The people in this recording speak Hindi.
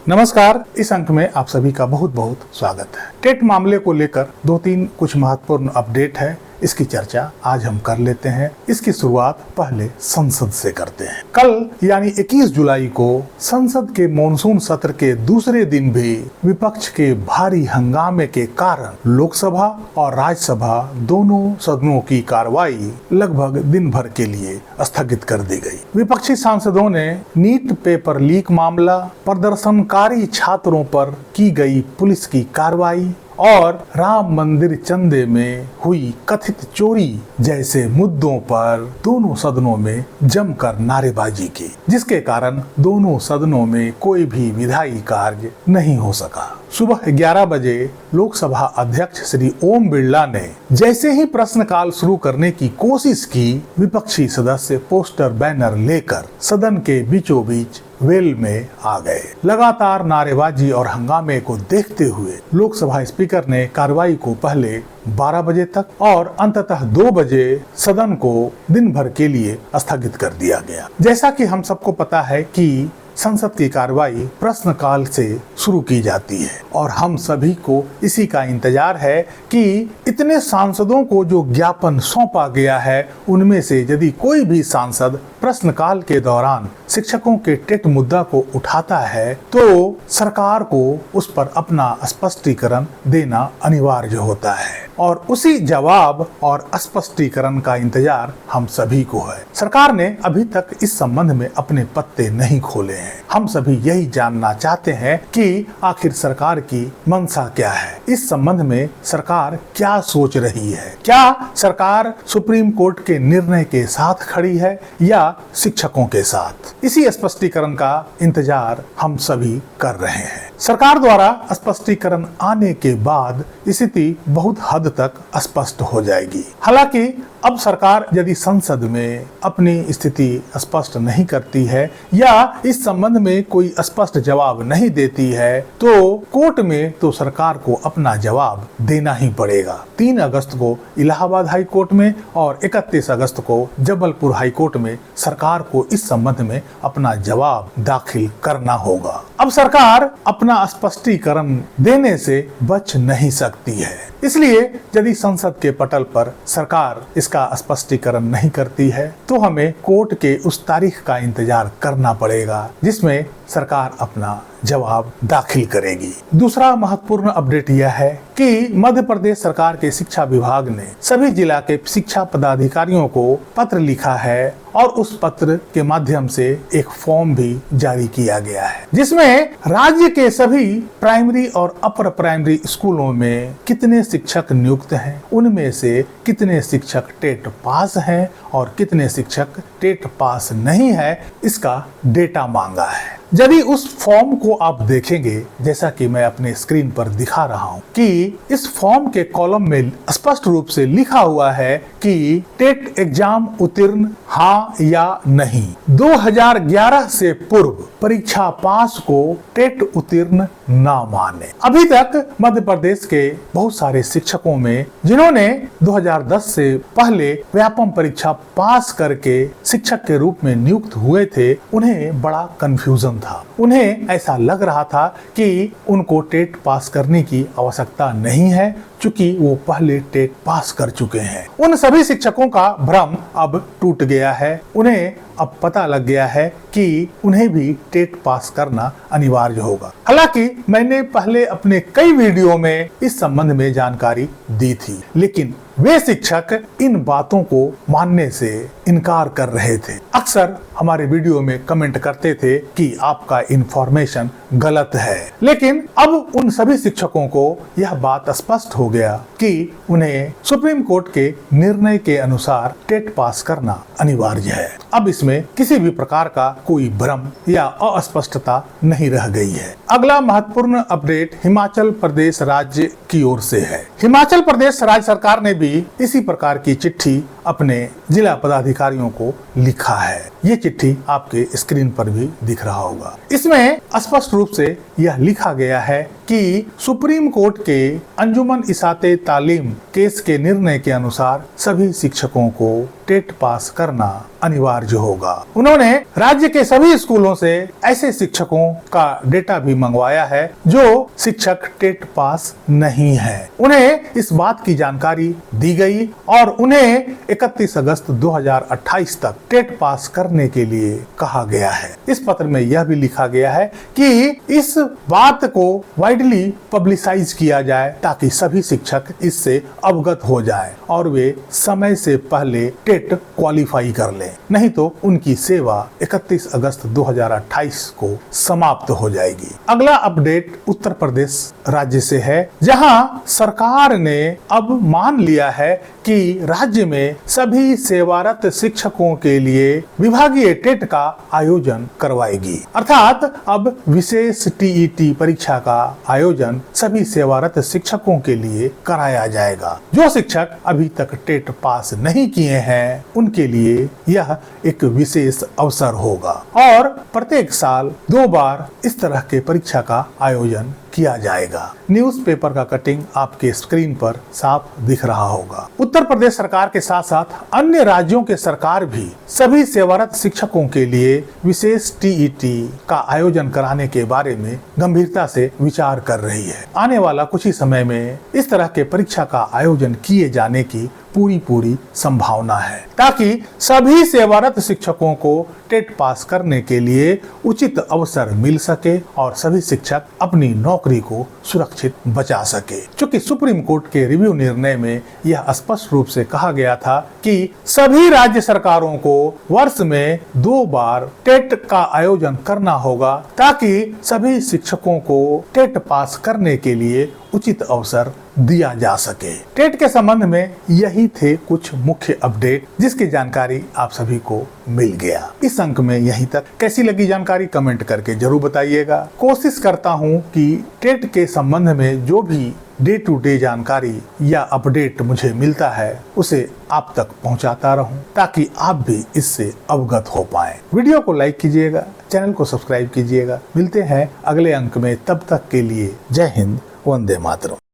नमस्कार। इस अंक में आप सभी का बहुत बहुत स्वागत है। टेट मामले को लेकर 2-3 कुछ महत्वपूर्ण अपडेट है, इसकी चर्चा आज हम कर लेते हैं। इसकी शुरुआत पहले संसद से करते हैं। कल यानी 21 जुलाई को संसद के मॉनसून सत्र के दूसरे दिन भी विपक्ष के भारी हंगामे के कारण लोकसभा और राज्यसभा दोनों सदनों की कार्रवाई लगभग दिन भर के लिए स्थगित कर दी गई। विपक्षी सांसदों ने नीट पेपर लीक मामला, प्रदर्शनकारी छात्रों पर की गई पुलिस की कार्रवाई और राम मंदिर चंदे में हुई कथित चोरी जैसे मुद्दों पर दोनों सदनों में जमकर नारेबाजी की, जिसके कारण दोनों सदनों में कोई भी विधायी कार्य नहीं हो सका। सुबह 11 बजे लोकसभा अध्यक्ष श्री ओम बिरला ने जैसे ही प्रश्नकाल शुरू करने की कोशिश की, विपक्षी सदस्य पोस्टर बैनर लेकर सदन के बीचों बीच वेल में आ गए। लगातार नारेबाजी और हंगामे को देखते हुए लोकसभा स्पीकर ने कार्रवाई को पहले 12 बजे तक और अंततः 2 बजे सदन को दिन भर के लिए स्थगित कर दिया गया। जैसा कि हम सबको पता है कि संसद की कार्रवाई प्रश्नकाल से शुरू की जाती है और हम सभी को इसी का इंतजार है कि इतने सांसदों को जो ज्ञापन सौंपा गया है, उनमें से यदि कोई भी सांसद प्रश्नकाल के दौरान शिक्षकों के टेट मुद्दा को उठाता है तो सरकार को उस पर अपना स्पष्टीकरण देना अनिवार्य होता है और उसी जवाब और स्पष्टीकरण का इंतजार हम सभी को है। सरकार ने अभी तक इस संबंध में अपने पत्ते नहीं खोले हैं। हम सभी यही जानना चाहते हैं कि आखिर सरकार की मंशा क्या है, इस संबंध में सरकार क्या सोच रही है। क्या सरकार सुप्रीम कोर्ट के निर्णय के साथ खड़ी है या शिक्षकों के साथ? इसी स्पष्टीकरण का इंतजार हम सभी कर रहे हैं। सरकार द्वारा स्पष्टीकरण आने के बाद स्थिति बहुत हद तक स्पष्ट हो जाएगी। हालांकि अब सरकार यदि संसद में अपनी स्थिति स्पष्ट नहीं करती है या इस संबंध में कोई स्पष्ट जवाब नहीं देती है तो कोर्ट में तो सरकार को अपना जवाब देना ही पड़ेगा। 3 अगस्त को इलाहाबाद हाई कोर्ट में और 31 अगस्त को जबलपुर हाई कोर्ट में सरकार को इस संबंध में अपना जवाब दाखिल करना होगा। अब सरकार अपना स्पष्टीकरण देने से बच नहीं सकती है, इसलिए यदि संसद के पटल पर सरकार इसका स्पष्टीकरण नहीं करती है तो हमें कोर्ट के उस तारीख का इंतजार करना पड़ेगा जिसमें सरकार अपना जवाब दाखिल करेगी। दूसरा महत्वपूर्ण अपडेट यह है कि मध्य प्रदेश सरकार के शिक्षा विभाग ने सभी जिला के शिक्षा पदाधिकारियों को पत्र लिखा है और उस पत्र के माध्यम से एक फॉर्म भी जारी किया गया है जिसमें राज्य के सभी प्राइमरी और अपर प्राइमरी स्कूलों में कितने शिक्षक नियुक्त हैं, उनमें से कितने शिक्षक टेट पास हैं और कितने शिक्षक टेट पास नहीं है, इसका डेटा मांगा है। यदि उस फॉर्म को आप देखेंगे, जैसा कि मैं अपने स्क्रीन पर दिखा रहा हूं, कि इस फॉर्म के कॉलम में स्पष्ट रूप से लिखा हुआ है कि टेट एग्जाम उत्तीर्ण हाँ या नहीं। 2011 से पूर्व परीक्षा पास को टेट उत्तीर्ण ना माने। अभी तक मध्य प्रदेश के बहुत सारे शिक्षकों में जिन्होंने 2010 से पहले व्यापम परीक्षा पास करके शिक्षक के रूप में नियुक्त हुए थे, उन्हें बड़ा कंफ्यूजन था। उन्हें ऐसा लग रहा था कि उनको टेट पास करने की आवश्यकता नहीं है क्योंकि वो पहले टेट पास कर चुके हैं। उन सभी शिक्षकों का भ्रम अब टूट गया है। उन्हें अब पता लग गया है कि उन्हें भी टेट पास करना अनिवार्य होगा। हालांकि मैंने पहले अपने कई वीडियो में इस संबंध में जानकारी दी थी, लेकिन वे शिक्षक इन बातों को मानने से इनकार कर रहे थे। अक्सर हमारे वीडियो में कमेंट करते थे कि आपका इन्फॉर्मेशन गलत है, लेकिन अब उन सभी शिक्षकों को यह बात स्पष्ट हो गया कि उन्हें सुप्रीम कोर्ट के निर्णय के अनुसार टेट पास करना अनिवार्य है। अब इसमें किसी भी प्रकार का कोई भ्रम या अस्पष्टता नहीं रह गई है। अगला महत्वपूर्ण अपडेट हिमाचल प्रदेश राज्य की ओर से है। हिमाचल प्रदेश राज्य सरकार ने भी इसी प्रकार की चिट्ठी अपने जिला पदाधिकारियों को लिखा है। ये चिट्ठी आपके स्क्रीन पर भी दिख रहा होगा। इसमें स्पष्ट रूप से यह लिखा गया है कि सुप्रीम कोर्ट के अंजुमन इसाते तालीम केस के निर्णय के अनुसार सभी शिक्षकों को टेट पास करना अनिवार्य होगा। उन्होंने राज्य के सभी स्कूलों से ऐसे शिक्षकों का डेटा भी मंगवाया है जो शिक्षक टेट पास नहीं है। उन्हें इस बात की जानकारी दी गई और उन्हें 31 अगस्त 2028 तक टेट पास करने के लिए कहा गया है। इस पत्र में यह भी लिखा गया है कि इस बात को वाइडली पब्लिसाइज किया जाए ताकि सभी शिक्षक इससे अवगत हो जाएं और वे समय से पहले टेट क्वालिफाई कर लें, नहीं तो उनकी सेवा 31 अगस्त 2028 को समाप्त हो जाएगी। अगला अपडेट उत्तर प्रदेश राज्य से है, जहां सरकार ने अब मान लिया है कि राज्य में सभी सेवारत शिक्षकों के लिए विभागीय टेट का आयोजन करवाएगी। अर्थात अब विशेष टीईटी परीक्षा का आयोजन सभी सेवारत शिक्षकों के लिए कराया जाएगा। जो शिक्षक अभी तक टेट पास नहीं किए हैं उनके लिए यह एक विशेष अवसर होगा और प्रत्येक साल 2 बार इस तरह के परीक्षा का आयोजन किया जाएगा। न्यूज़पेपर का कटिंग आपके स्क्रीन पर साफ दिख रहा होगा। उत्तर प्रदेश सरकार के साथ साथ अन्य राज्यों के सरकार भी सभी सेवारत शिक्षकों के लिए विशेष टीईटी का आयोजन कराने के बारे में गंभीरता से विचार कर रही है। आने वाला कुछ ही समय में इस तरह के परीक्षा का आयोजन किए जाने की पूरी संभावना है ताकि सभी सेवारत शिक्षकों को टेट पास करने के लिए उचित अवसर मिल सके और सभी शिक्षक अपनी नौकरी को सुरक्षित बचा सके। चूंकि सुप्रीम कोर्ट के रिव्यू निर्णय में यह स्पष्ट रूप से कहा गया था कि सभी राज्य सरकारों को वर्ष में 2 बार टेट का आयोजन करना होगा ताकि सभी शिक्षकों को टेट पास करने के लिए उचित अवसर दिया जा सके। टेट के संबंध में यही थे कुछ मुख्य अपडेट जिसकी जानकारी आप सभी को मिल गया। इस अंक में यहीं तक। कैसी लगी जानकारी कमेंट करके जरूर बताइएगा। कोशिश करता हूं कि टेट के संबंध में जो भी डे टू डे जानकारी या अपडेट मुझे मिलता है उसे आप तक पहुंचाता रहूं ताकि आप भी इससे अवगत हो पाएं। वीडियो को लाइक कीजिएगा, चैनल को सब्सक्राइब कीजिएगा। मिलते हैं अगले अंक में, तब तक के लिए जय हिंद, वंदे मातरम।